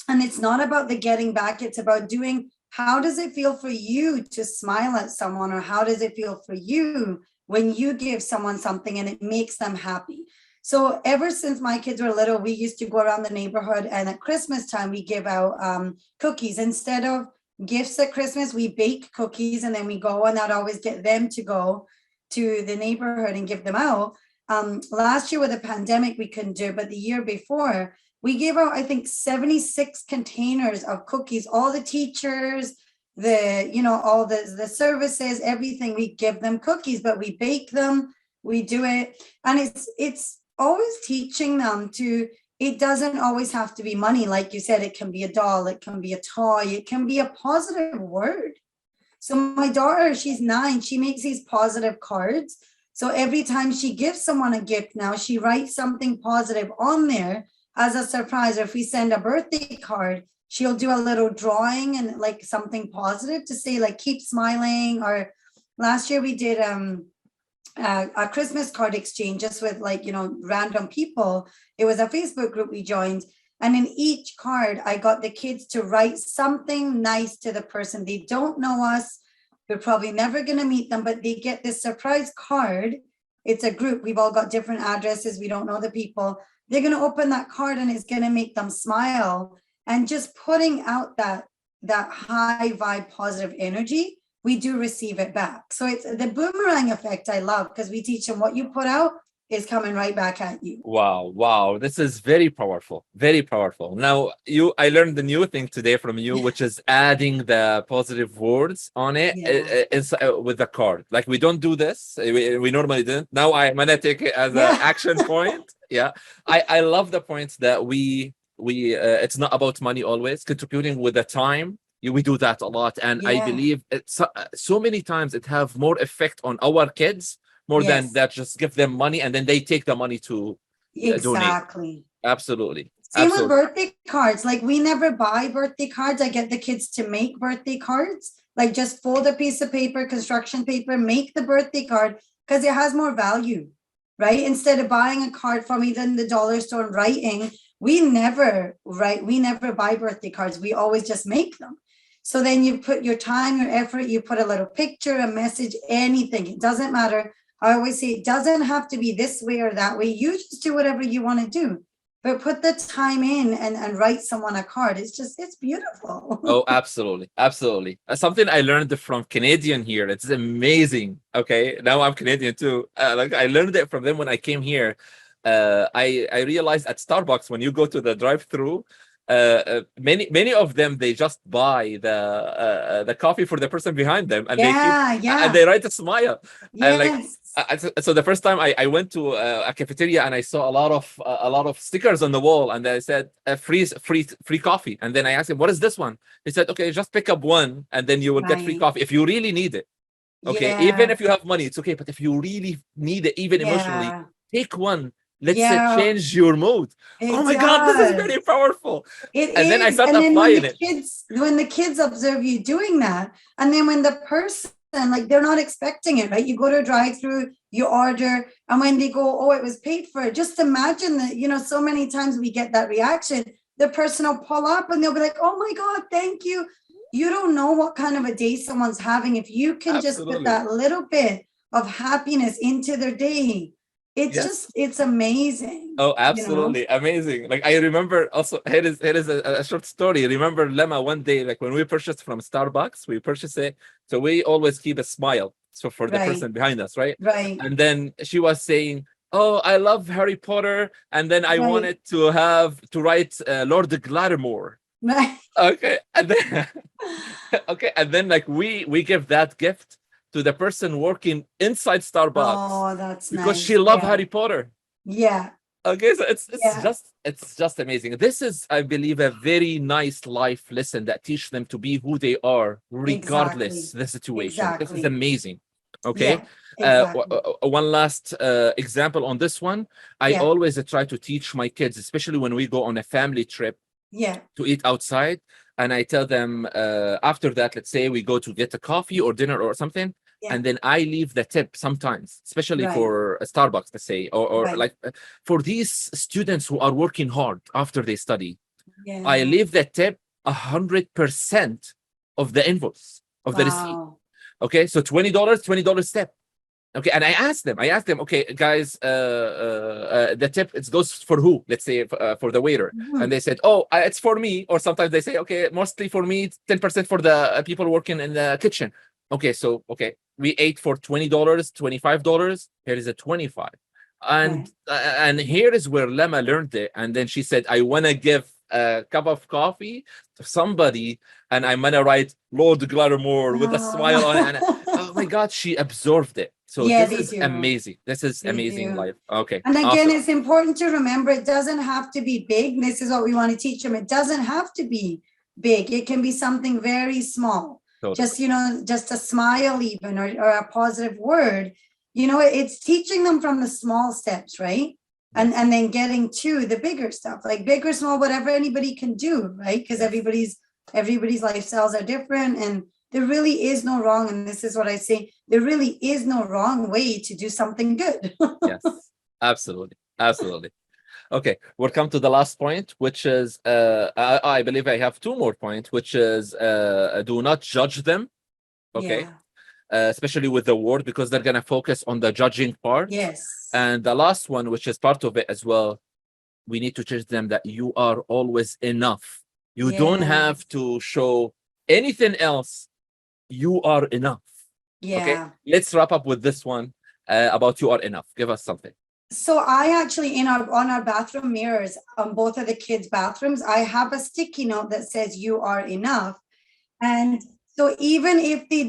not about the getting back. It's about doing how does it feel for you to smile at someone, or how does it feel for you when you give someone something and it makes them happy? So ever since my kids were little, we used to go around the neighborhood, and at Christmas time, we give out cookies. Instead of gifts at Christmas, we bake cookies, and then we go, and I'd always get them to go to the neighborhood and give them out. Last year with the pandemic, we couldn't do it, but the year before, we gave out, I think, 76 containers of cookies. All the teachers, all the services, everything, we give them cookies, but we bake them, we do it. And it's always teaching them to, it doesn't always have to be money. Like you said, it can be a doll, it can be a toy, it can be a positive word. So my daughter, she's 9, she makes these positive cards. So every time she gives someone a gift now, she writes something positive on there as a surprise. Or if we send a birthday card, she'll do a little drawing and like something positive to say, like, keep smiling. Or last year we did a Christmas card exchange just with random people. It was a Facebook group we joined. And in each card, I got the kids to write something nice to the person. They don't know us. We're probably never going to meet them, but they get this surprise card. It's a group. We've all got different addresses. We don't know the people. They're going to open that card and it's going to make them smile. And just putting out that high vibe, positive energy, we do receive it back. So it's the boomerang effect I love, because we teach them what you put out is coming right back at you. Wow. This is very powerful. Very powerful. Now, I learned the new thing today from you, which is adding the positive words on it with the card. Like, we don't do this. We normally didn't. Now I'm going to take it as an action point. Yeah. I love the point that we it's not about money always. Contributing with the time. We do that a lot. And I believe so many times it have more effect on our kids more than that, just give them money and then they take the money to donate. Absolutely. Same with birthday cards. Like, we never buy birthday cards. I get the kids to make birthday cards. Like, just fold a piece of paper, construction paper, make the birthday card, because it has more value, right? Instead of buying a card from even the dollar store and writing, we never buy birthday cards. We always just make them. So then you put your time, your effort, you put a little picture, a message, anything. It doesn't matter. I always say it doesn't have to be this way or that way. You just do whatever you want to do, but put the time in and write someone a card. It's beautiful. Oh, absolutely. Something I learned from Canadian here. It's amazing. Okay. Now I'm Canadian too. I learned it from them when I came here. I realized at Starbucks, when you go to the drive-through, many of them, they just buy the coffee for the person behind them, and and they write a smile. Yes. And so the first time I went to a cafeteria and I saw a lot of stickers on the wall, and they said free coffee. And then I asked him, what is this one? He said, okay, just pick up one and then you will get free coffee if you really need it. Okay, even if you have money, it's okay, but if you really need it, even emotionally, take one. Let's change your mood. Oh my God, this is very powerful. Then I started applying it. When the kids observe you doing that, and then when the person, like, they're not expecting it, right? You go to a drive-through, you order, and when they go, oh, it was paid for. Just imagine that, so many times we get that reaction. The person will pull up and they'll be like, oh my God, thank you. You don't know what kind of a day someone's having. If you can just put that little bit of happiness into their day, it's amazing. Oh, absolutely amazing. Like, I remember also, here is a short story. Remember, Lemma, one day, like, when we purchased from Starbucks, we purchased it. So we always keep a smile. So for the person behind us, right? Right. And then she was saying, oh, I love Harry Potter. And then I wanted to write Lord Glattermore. Right. Okay. And then, And then like we give that gift to the person working inside Starbucks. Oh, that's because nice. she loved Harry Potter. Yeah. Okay, so it's just amazing. This is, I believe, a very nice life lesson that teach them to be who they are, regardless the situation. This is amazing. Okay. One last example on this one. I always try to teach my kids, especially when we go on a family trip, to eat outside. And I tell them after that, let's say we go to get a coffee or dinner or something, and then I leave the tip sometimes, especially for a Starbucks, let's say, or like for these students who are working hard after they study. I leave the tip 100% of the invoice, of the receipt. Wow. Okay, so $20 tip. Okay, and I asked them, okay, guys, the tip, it goes for who? Let's say for the waiter. Mhm. And they said, oh, it's for me. Or sometimes they say, okay, mostly for me, 10% for the people working in the kitchen. Okay, so, okay, we ate for $20, $25. Here is a 25. And here is where Lema learned it. And then she said, I want to give a cup of coffee to somebody, and I'm going to write Lord Glaramore with a smile on it. And oh my God, she absorbed it. So Yeah, this they is do. amazing. This is They amazing do. life. Okay. And again, awesome. it's important to remember it doesn't have to be big. This is what we want to teach them. It doesn't have to be big. It can be something very small. Totally. Just, just a smile even, or a positive word. It's teaching them from the small steps, right? And then getting to the bigger stuff, like big or small, whatever anybody can do, right? Because everybody's lifestyles are different, and there really is no wrong. And this is what I say, there really is no wrong way to do something good. Yes, absolutely. Okay, we'll come to the last point, which is I believe I have two more points, which is do not judge them. Okay. Yeah. Especially with the word, because they're going to focus on the judging part. Yes. And the last one, which is part of it as well, we need to teach them that you are always enough. You don't have to show anything else. You are enough. Yeah. Okay, let's wrap up with this one about you are enough. Give us something. So I actually, on our bathroom mirrors, on both of the kids' bathrooms, I have a sticky note that says you are enough. And so even if they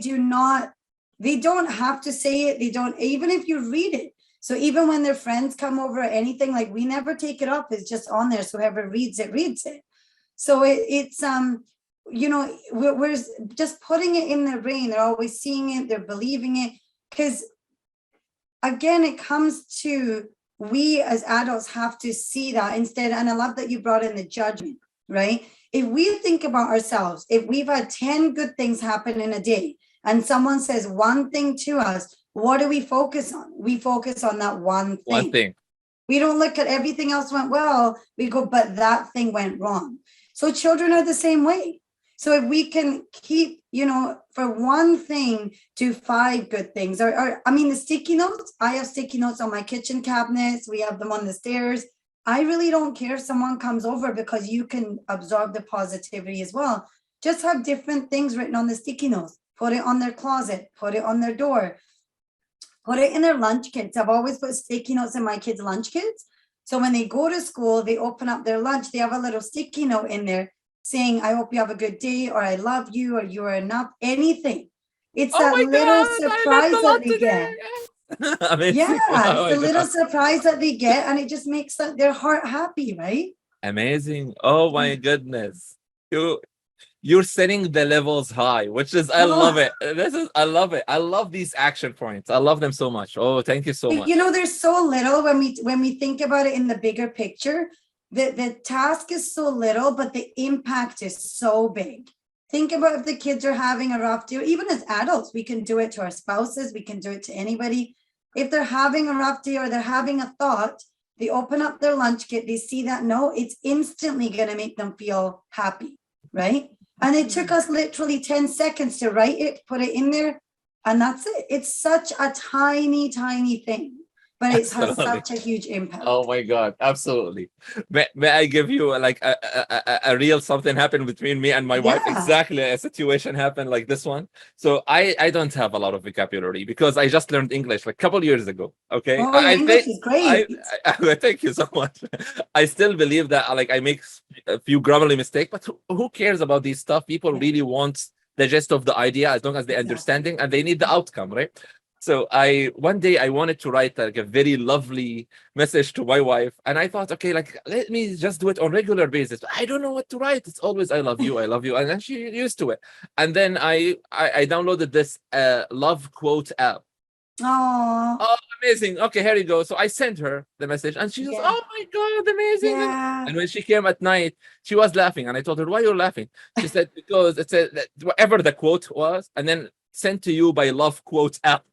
don't have to say it. They don't, even if you read it. So even when their friends come over or anything, like, we never take it up. It's just on there. So whoever reads it. So it's we're just putting it in their brain. They're always seeing it. They're believing it. Because again, it comes to, we as adults have to see that instead. And I love that you brought in the judgment, right? If we think about ourselves, if we've had 10 good things happen in a day, and someone says one thing to us, what do we focus on? We focus on that one thing. We don't look at everything else went well. We go, but that thing went wrong. So children are the same way. So if we can keep, for one thing, do 5 good things, or the sticky notes, I have sticky notes on my kitchen cabinets. We have them on the stairs. I really don't care if someone comes over, because you can absorb the positivity as well. Just have different things written on the sticky notes. Put it on their closet, put it on their door, put it in their lunch kits. I've always put sticky notes in my kids' lunch kits. So when they go to school, they open up their lunch, they have a little sticky note in there saying, I hope you have a good day, or I love you, or you are enough, anything. It's that little surprise that they get. Amazing. Yeah, it's the little surprise that they get, and it just makes their heart happy, right? Amazing. Oh my goodness. You're setting the levels high, which is, I love it. I love it. I love these action points. I love them so much. Oh, thank you so much. There's so little when we think about it in the bigger picture. The task is so little, but the impact is so big. Think about if the kids are having a rough day, even as adults, we can do it to our spouses. We can do it to anybody. If they're having a rough day, or they're having a thought, they open up their lunch kit, they see that note, it's instantly going to make them feel happy, right? And it took us literally 10 seconds to write it, put it in there, and that's it. It's such a tiny, tiny thing, but it has such a huge impact. Oh my God, absolutely. May I give you like a real something happened between me and my wife? Exactly, a situation happened like this one. So I don't have a lot of vocabulary, because I just learned English like a couple years ago. Okay, English is great. Thank you so much. I still believe that I make a few grammarly mistakes, but who cares about these stuff? People really want the gist of the idea, as long as they're understanding, and they need the outcome, right? So one day I wanted to write like a very lovely message to my wife, and I thought, okay, let me just do it on regular basis. I don't know what to write. It's always I love you, and then she used to it. And then I downloaded this love quote app. Oh, amazing. Okay, here you go. So I sent her the message, and she goes, oh my God, amazing. And when she came at night, she was laughing, and I told her, why you're laughing? She said, because it said that whatever the quote was, and then sent to you by love quote app.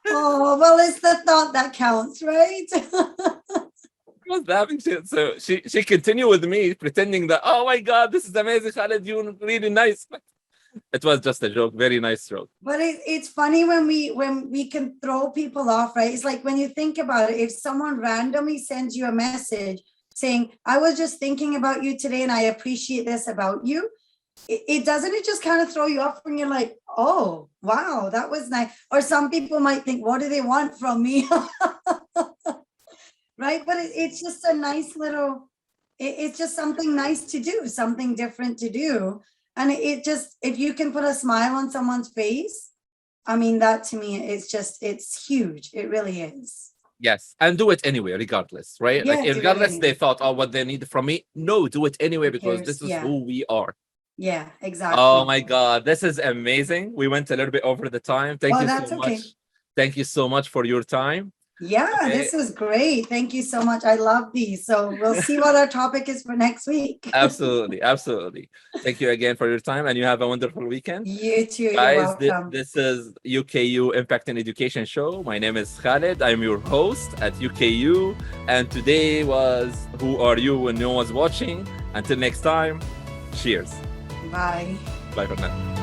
Oh, well, it's the thought that counts, right? was laughing. So she continued with me, pretending that, oh my God, this is amazing, Khaled, you're really nice. But it was just a joke, very nice joke. But it's funny when we can throw people off, right? It's like when you think about it, if someone randomly sends you a message saying, I was just thinking about you today and I appreciate this about you, it doesn't it just kind of throw you off when you're like, oh, wow, that was nice. Or some people might think, what do they want from me? Right? But it's just a nice little, it's just something nice to do, something different to do. And it just, if you can put a smile on someone's face, I mean, that to me, it's huge. It really is. Yes, and do it anyway, regardless, right? Yeah, Like, do it regardless, they anyway. thought, oh, what they need from me. No, do it anyway, because cares? this is Yeah. who we are. Yeah, exactly. Oh my God, this is amazing. We went a little bit over the time. Thank Oh, you that's so okay. much. Thank you so much for your time. Yeah, Okay. this was great. Thank you so much. I love these. So we'll see what our topic is for next week. Absolutely, absolutely. Thank you again for your time, and you have a wonderful weekend. You too. You're Guys, welcome. this is UKU Impact in Education Show. My name is Khaled. I'm your host at UKU, and today was Who Are You When No One's Watching. Until next time, cheers. Bye. Bye for now.